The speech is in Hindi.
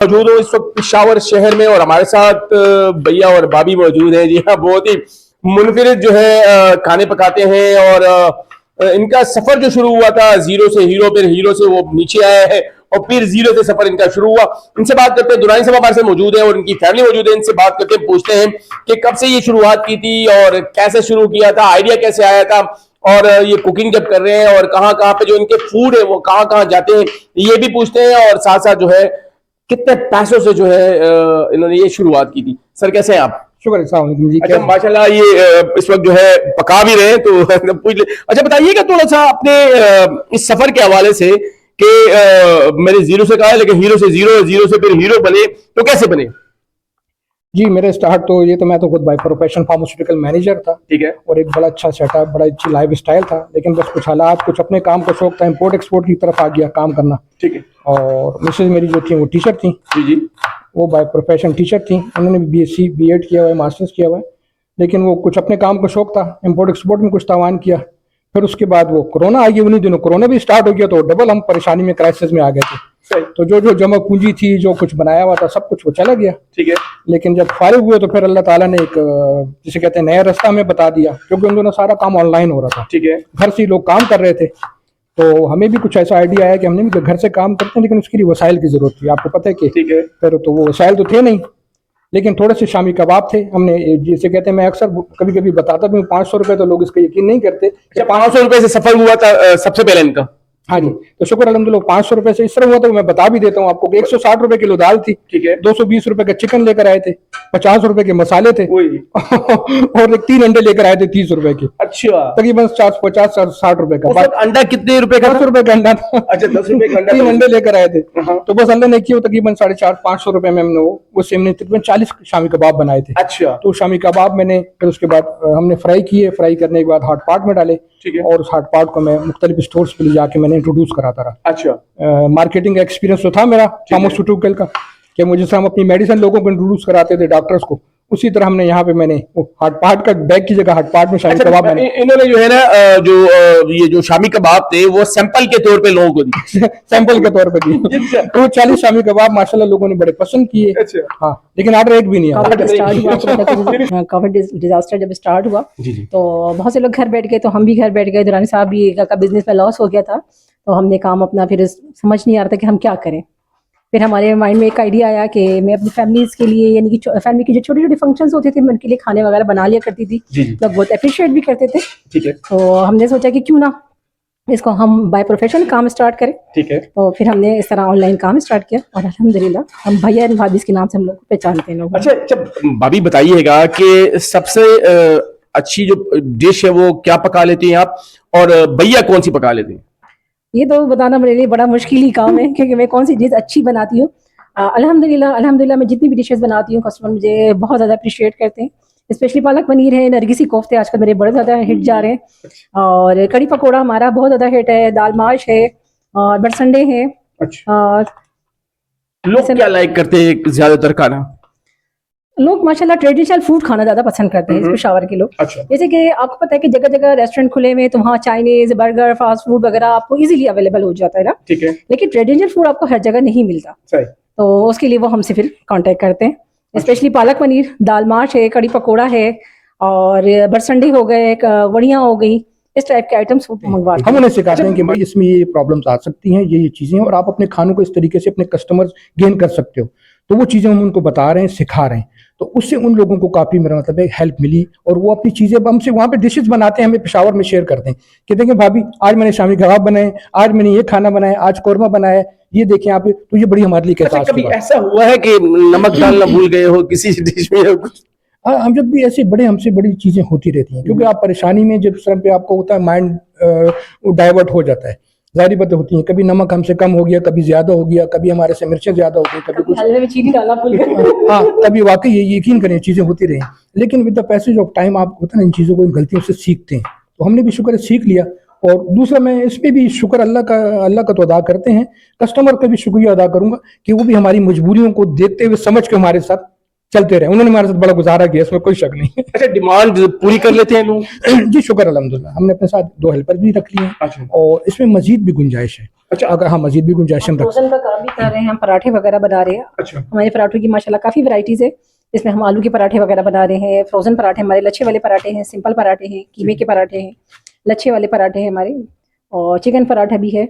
मौजूद हूँ इस वक्त पेशावर शहर में और हमारे साथ भैया और भाभी मौजूद हैं। जी हाँ, बहुत ही मुनफरिद जो है खाने पकाते हैं और इनका सफर जो शुरू हुआ था जीरो से हीरो, फिर हीरो से वो नीचे आया है और फिर जीरो से सफर इनका शुरू हुआ। इनसे बात करते हैं। दुरानी साहब हमारे साथ मौजूद है और इनकी फैमिली मौजूद है। इनसे बात करते हैं, पूछते हैं कि कब से ये शुरुआत की थी और कैसे शुरू किया था, आइडिया कैसे आया था और ये कुकिंग जब कर रहे हैं और कहाँ कहाँ पे जो इनके फूड है वो कहाँ कहाँ जाते हैं ये भी पूछते हैं और साथ साथ जो है कितने पैसों से जो है इन्होंने ये शुरुआत की थी। सर कैसे हैं आप? शुक्र जी। अच्छा माशाल्लाह, ये इस वक्त जो है पका भी रहे हैं तो पूछ ले। अच्छा बताइएगा थोड़ा सा अपने इस सफर के हवाले से कि मैंने जीरो से कहा है लेकिन हीरो से जीरो, जीरो से फिर हीरो बने, तो कैसे बने? जी मेरे स्टार्ट तो ये तो मैं तो खुद बाय प्रोफेशन फार्मास्यूटिकल मैनेजर था। ठीक है। और एक बड़ा अच्छा सेटअप, बड़ा अच्छी लाइफ स्टाइल था, लेकिन बस कुछ हालात, कुछ अपने काम का शौक था, इंपोर्ट एक्सपोर्ट की तरफ आ गया काम करना। ठीक है। और मिसेज मेरी जो थी वो टीचर थी। जी जी। वो बाय प्रोफेशन टीचर थी, उन्होंने बीएससी बीएड किया हुआ है, मास्टर्स किया हुआ है, लेकिन वो कुछ अपने काम का शौक था, इंपोर्ट एक्सपोर्ट में कुछ तावान किया। फिर उसके बाद वो कोरोना आ गया, उन्हीं दिनों कोरोना भी स्टार्ट हो गया, तो डबल हम परेशानी में, क्राइसिस में आ गए थे। तो जो जो जमा पूंजी थी, जो कुछ बनाया हुआ था, सब कुछ वो चला गया। ठीक है। लेकिन जब फारिग हुए तो फिर अल्लाह ताला ने एक जिसे कहते हैं नया रास्ता हमें बता दिया, क्योंकि उन दोनों सारा काम ऑनलाइन हो रहा था। ठीक है। घर से ही लोग काम कर रहे थे, तो हमें भी कुछ ऐसा आइडिया आया कि हमने भी घर से काम करते हैं, लेकिन उसके लिए वसाइल की जरूरत थी, आपको पता है कि। ठीक है। फिर तो वो वसाइल तो थे नहीं, लेकिन थोड़े से शामी कबाब थे। हमने जिसे कहते हैं, मैं अक्सर कभी कभी बताता भी हूँ, 500 रुपये, तो लोग इसका यकीन नहीं करते। 500 रुपए से सफर हुआ था सबसे पहले इनका? हाँ जी, तो शुक्र अल्हम्दुलिल्लाह 500 रुपए से इस तरह हुआ, तो मैं बता भी देता हूँ आपको कि 160 रुपए किलो दाल थी। ठीक है। 220 रुपए का चिकन लेकर आए थे, 50 रुपए के मसाले थे और 3 अंडे लेकर आए थे 30 रुपए के। अच्छा। तकरीबन 50-60 रुपए का। अंडा कितने रुपए का? 10 रुपए का अंडा था। अच्छा, 10 रुपए का अंडा। 3 अंडे लेकर आए थे, तो बस अल्लाह ने किया, तकरीबन 450-500 रुपए में हमने वो हमने तकरीबन 40 शामी कबाब बनाए थे। अच्छा। तो शामी कबाब मैंने फिर उसके बाद हमने फ्राई किए, फ्राई करने के बाद हॉट पॉट में डाले। ठीक है। और उस हॉट पॉट को मैं मुख्तलिफ स्टोर्स पे ले जाके मैंने इंट्रोड्यूस कराता रहा। अच्छा। मार्केटिंग का एक्सपीरियंस तो था मेरा फार्मास्यूटिकल का, कि मुझे हम अपनी मेडिसिन लोगों को इंट्रोड्यूस कराते थे, डॉक्टर्स को। उसी तरह हमने यहाँ पे मैंने वो हॉट पॉट का बैग की जगह हॉट पॉट में शामी कबाब मैंने इन्होंने जो है ना ये जो शामी कबाब थे वो सैंपल के तौर पे लोगों को दिए। सैंपल के तौर पे दिए। तो 40 शामी कबाब माशाल्लाह लोगों ने बड़े पसंद किए। अच्छा। हाँ, लेकिन ऑर्डर एक भी नहीं आया। कोविड डिजास्टर जब स्टार्ट हुआ तो बहुत से लोग घर बैठ गए, तो हम भी घर बैठ गए। दुरानी साहब भी का बिजनेस में लॉस हो गया था, तो हमने काम अपना फिर समझ नहीं आ रहा था कि हम क्या करें। फिर हमारे माइंड में एक आइडिया आया कि मैं अपनी फैमिलीज के लिए, यानी कि फैमिली की जो छोटे छोटे फंक्शंस होते थे, मैं उनके लिए खाने वगैरह बना लिया करती थी। लोग बहुत अप्रिशिएट भी करते थे। ठीक है। तो हमने सोचा कि क्यों ना इसको हम बाय प्रोफेशन काम स्टार्ट करें। ठीक है। तो फिर हमने इस तरह ऑनलाइन काम स्टार्ट किया और अल्हम्दुलिल्लाह हम भैया एंड भाभी के नाम से हम लोग पहचानते हैं लोग। अच्छा, भाभी बताइएगा कि सबसे अच्छी जो डिश है वो क्या पका लेती हैं आप, और भैया कौन सी पका लेते हैं? ये तो बताना मेरे लिए बड़ा मुश्किल ही काम है, क्योंकि मैं कौन सी डिश अच्छी बनाती हूँ। अल्हम्दुलिल्लाह मैं जितनी भी डिशेस बनाती हूँ, कस्टमर मुझे बहुत ज़्यादा अप्रिशिएट करते हैं। स्पेशली पालक पनीर है, नरगिसी कोफ्ते आजकल मेरे बड़े ज़्यादा हिट जा रहे हैं, और कड़ी पकौड़ा हमारा बहुत ज़्यादा हिट है, दाल माश है और बरसंडे है। अच्छा। लोग क्या लाइक करते हैं ज्यादातर खाना? लोग माशाल्लाह ट्रेडिशनल फूड खाना ज्यादा पसंद करते हैं पेशावर के लोग। अच्छा। जैसे कि आपको पता है कि जगह जगह रेस्टोरेंट खुले हुए हैं, तो वहाँ चाइनीज, बर्गर, फास्ट फूड वगैरह आपको इजीली अवेलेबल हो जाता है ना। ठीक है। लेकिन ट्रेडिशनल फूड आपको हर जगह नहीं मिलता। सही। तो उसके लिए वो हमसे फिर कांटेक्ट करते हैं। स्पेशली पालक पनीर, दाल माश है, कड़ी पकौड़ा है, और बरसंडे हो गए, वड़ियाँ हो गई, इस टाइप के आइटम्स मंगवाते हैं। हम उन्हें सिखाते हैं कि भाई इसमें ये प्रॉब्लम्स आ सकती हैं, ये चीजें, और आप अपने खानों को इस तरीके से अपने कस्टमर्स गेन कर सकते हो। तो वो चीजें हम उनको बता रहे हैं, सिखा रहे हैं, तो उससे उन लोगों को काफी, मेरा मतलब है, हेल्प मिली। और वो अपनी चीजें हमसे वहाँ पे डिशेज बनाते हैं, हमें पेशावर में शेयर करते हैं कि देखें भाभी आज मैंने शामी कबाब बनाए, आज मैंने ये खाना बनाया, आज कौरमा बनाया, ये देखें आप, तो ये बड़ी हमारे लिए अच्छा, कहता कभी ऐसा हुआ है कि नमक डालना भूल गए हो किसी डिश में? हाँ, हम जब भी ऐसे हमसे बड़ी चीजें होती रहती हैं, क्योंकि आप परेशानी में जब समय पे आपको होता है, माइंड डाइवर्ट हो जाता है, जाहिर बातें होती हैं। कभी नमक हमसे कम हो गया, कभी ज्यादा हो गया, कभी हमारे से मिर्चें ज्यादा हो गई, कभी कुछ हलवे में चीनी डालना भूल गए। हाँ, कभी वाकई ये यकीन करें चीजें होती रही, लेकिन with the passage of time आप होता है ना, इन चीजों को, इन गलतियों से सीखते हैं। तो हमने भी शुक्र है सीख लिया। और दूसरा, मैं इस पे भी शुक्र अल्लाह का तो अदा करते हैं, कस्टमर का भी शुक्रिया अदा करूंगा कि वो भी हमारी मजबूरियों को देखते हुए समझ के हमारे साथ चलते रहे। उन्होंने हमारे साथ बड़ा गुजारा किया, इसमें कोई शक नहीं। अच्छा, डिमांड पूरी कर लेते हैं लोग? जी शुक्र अल्हम्दुलिल्लाह, हमने अपने साथ 2 हेल्पर भी रख लिए हैं। अच्छा। और इसमें मजीद भी गुंजाइश है। अच्छा, अगर हाँ मजीद भी गुंजाइश हम रख फ्रोजन का काम भी कर रहे हैं, हम पराठे वगैरह बना रहे हैं। अच्छा हमारे पराठों की माशाल्लाह काफ़ी वैरायटीज़ है। इसमें हम आलू के पराठे वगैरह बना रहे हैं, फ्रोजन पराठे हमारे, लच्छे वाले पराठे हैं, सिंपल पराठे हैं, कीमे के पराठे हैं, लच्छे वाले पराठे हैं हमारे, और चिकन पराठा भी है।